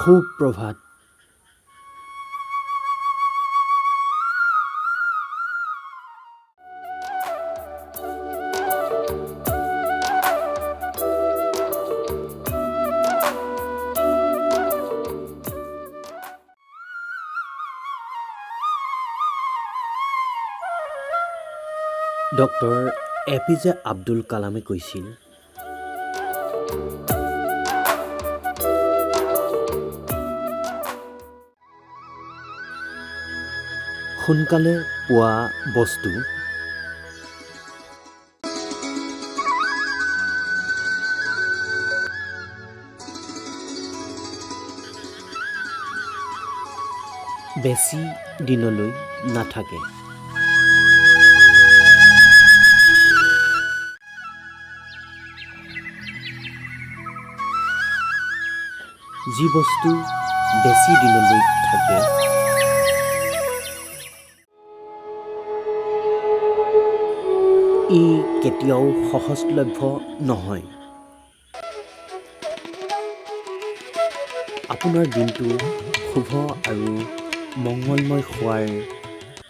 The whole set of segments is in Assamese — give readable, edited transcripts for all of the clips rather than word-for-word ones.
সুপ্ৰভাত। ডক্টৰ এপিজে আব্দুল কালামে কৈছিল, সোনকালে পোৱা বস্তু বেছি দিনলৈ নাথাকে। যি বস্তু বেছি দিনলৈ থাকে ই কেতিয়াও সহজলভ্য নহয়। আপোনাৰ দিনটো শুভ আৰু মংগলময় হোৱাৰ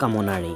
কামনাৰে।